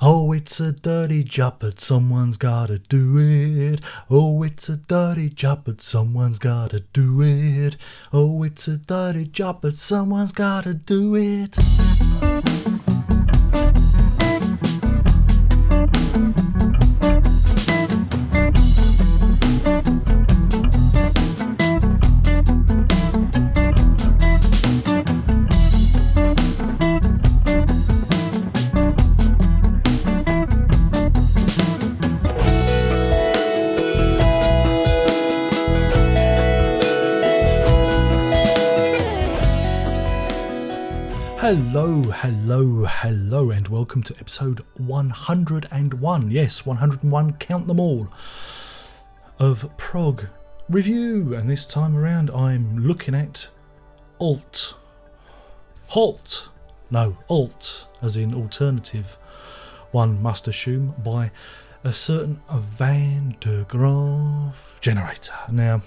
Oh, it's a dirty job, but someone's gotta do it. Oh, it's a dirty job, but someone's gotta do it. Oh, it's a dirty job, but someone's gotta do it. Hello, and welcome to episode 101. Yes, 101, count them all, of Prog Review. And this time around, I'm looking at Alt, as in alternative, one must assume, by a certain Van der Graaf generator. Now,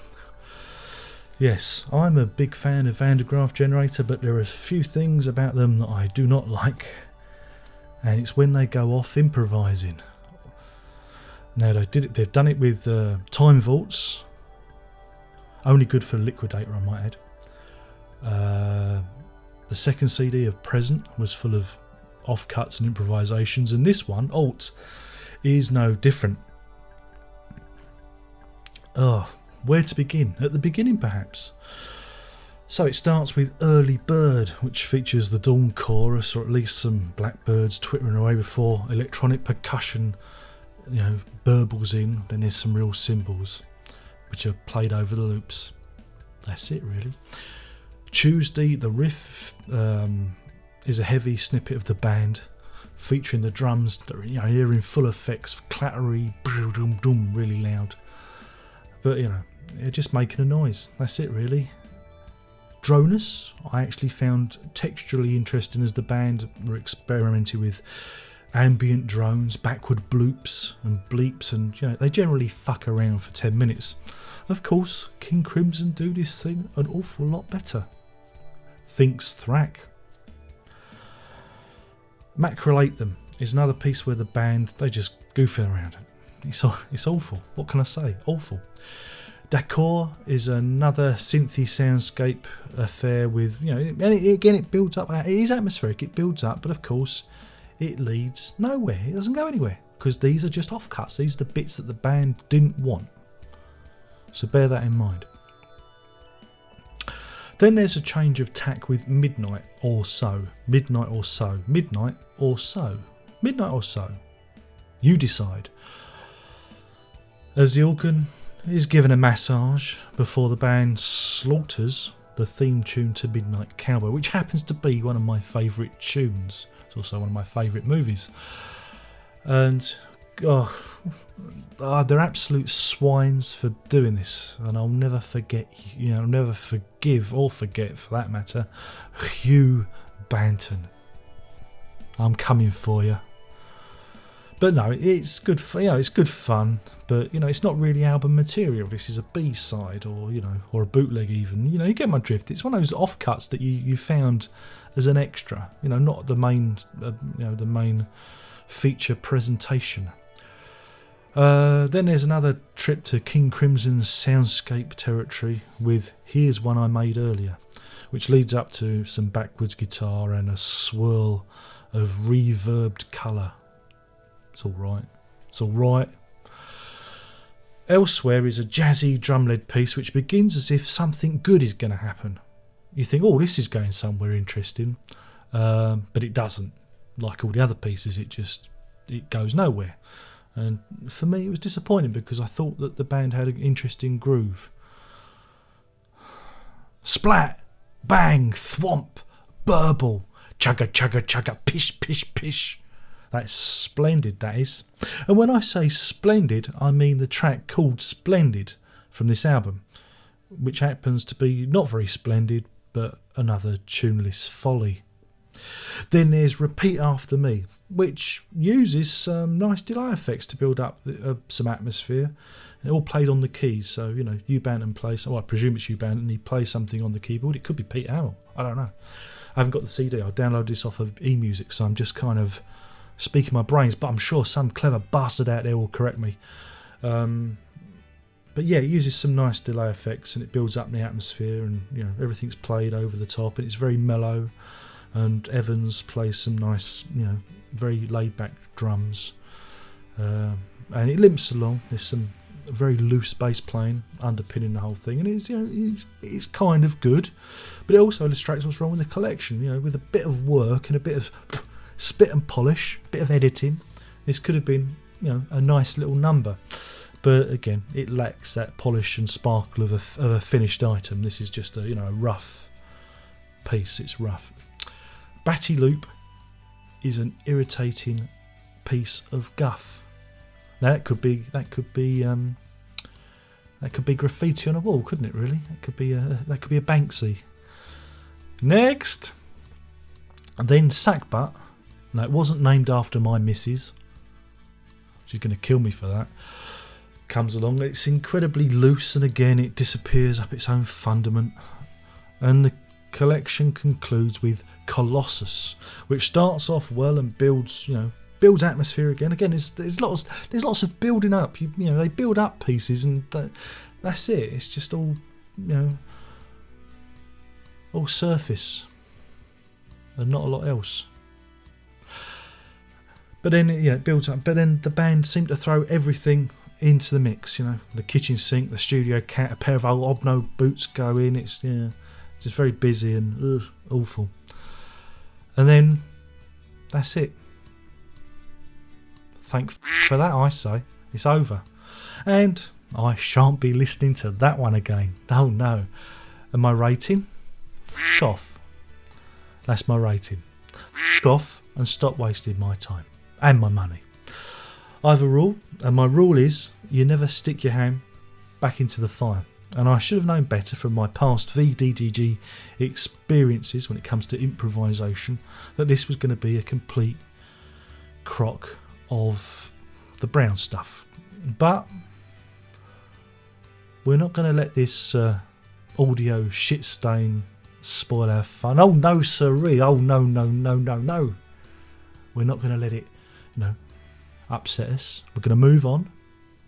yes, I'm a big fan of Van der Graaf generator, but there are a few things about them that I do not like, and it's when they go off improvising. Now they've done it with time vaults, only good for Liquidator, I might add. The second CD of Present was full of offcuts and improvisations, and this one, Alt, is no different. Where to begin? At the beginning, perhaps. So it starts with Early Bird, which features the Dawn chorus, or at least some blackbirds twittering away before electronic percussion, burbles in. Then there's some real cymbals, which are played over the loops. That's it, really. Tuesday, the riff is a heavy snippet of the band, featuring the drums that are here in full effects, clattery, boom, boom, really loud. But they're just making a noise. That's it, really. Dronus, I actually found texturally interesting, as the band were experimenting with ambient drones, backward bloops and bleeps, and they generally fuck around for 10 minutes. Of course, King Crimson do this thing an awful lot better. Thinks Thrack. Macrolate Them is another piece where the band, they just goofing around. It's awful. What can I say? Awful. D'accord is another synthy soundscape affair with, and it builds up. It is atmospheric, it builds up, but of course it leads nowhere. It doesn't go anywhere, because these are just offcuts. These are the bits that the band didn't want. So bear that in mind. Then there's a change of tack with Midnight or So. You decide. As the organ is given a massage before the band slaughters the theme tune to Midnight Cowboy, which happens to be one of my favourite tunes. It's also one of my favourite movies. And they're absolute swines for doing this, and I'll never forget, I'll never forgive or forget, for that matter, Hugh Banton. I'm coming for you. But no, it's good. It's good fun. But it's not really album material. This is a B-side, or a bootleg even. You get my drift. It's one of those offcuts that you found as an extra. Not the main. The main feature presentation. Then there's another trip to King Crimson's soundscape territory with Here's One I Made Earlier, which leads up to some backwards guitar and a swirl of reverbed colour. It's all right. Elsewhere is a jazzy drum-led piece which begins as if something good is going to happen. You think, this is going somewhere interesting, but it doesn't. Like all the other pieces, it goes nowhere. And for me, it was disappointing, because I thought that the band had an interesting groove. Splat, bang, thwomp, burble, chugga, chugga, chugga, pish, pish, pish. That's splendid, that is. And when I say splendid, I mean the track called Splendid from this album, which happens to be not very splendid, but another tuneless folly. Then there's Repeat After Me, which uses some nice delay effects to build up some atmosphere. It all played on the keys, so Hugh Banton plays. I presume it's Hugh Banton. He plays something on the keyboard. It could be Pete Hamill. I don't know. I haven't got the CD. I downloaded this off of eMusic, so I'm just kind of speaking my brains, but I'm sure some clever bastard out there will correct me. But yeah, it uses some nice delay effects and it builds up the atmosphere, and everything's played over the top and it's very mellow. And Evans plays some nice, very laid back drums, and it limps along. There's some very loose bass playing underpinning the whole thing, and it's kind of good, but it also illustrates what's wrong with the collection. With a bit of work and a bit of spit and polish, a bit of editing, this could have been a nice little number. But again, it lacks that polish and sparkle of a finished item. This is just a rough piece. It's rough. Batty Loop is an irritating piece of guff. Now that could be graffiti on a wall, couldn't it? Really, that could be a Banksy. Next, and then Sackbutt. Now it wasn't named after my missus. She's going to kill me for that. Comes along. It's incredibly loose, and again it disappears up its own fundament, and the collection concludes with Colossus, which starts off well and builds atmosphere again. There's lots of building up. They build up pieces, and that's it. It's just all all surface and not a lot else. But then it builds up. But then the band seem to throw everything into the mix. The kitchen sink, the studio cat, a pair of old Obno boots go in. It's just very busy and awful. And then that's it. Thank for that, I say. It's over. And I shan't be listening to that one again. Oh no. And my rating? F off. That's my rating. F off and stop wasting my time. And my money. I have a rule, and my rule is you never stick your hand back into the fire. And I should have known better from my past VDDG experiences when it comes to improvisation that this was going to be a complete crock of the brown stuff. But we're not going to let this audio shit stain spoil our fun. Oh no, sirree. Oh no. We're not going to let it, upset us. We're going to move on,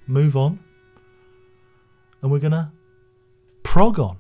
and we're going to prog on.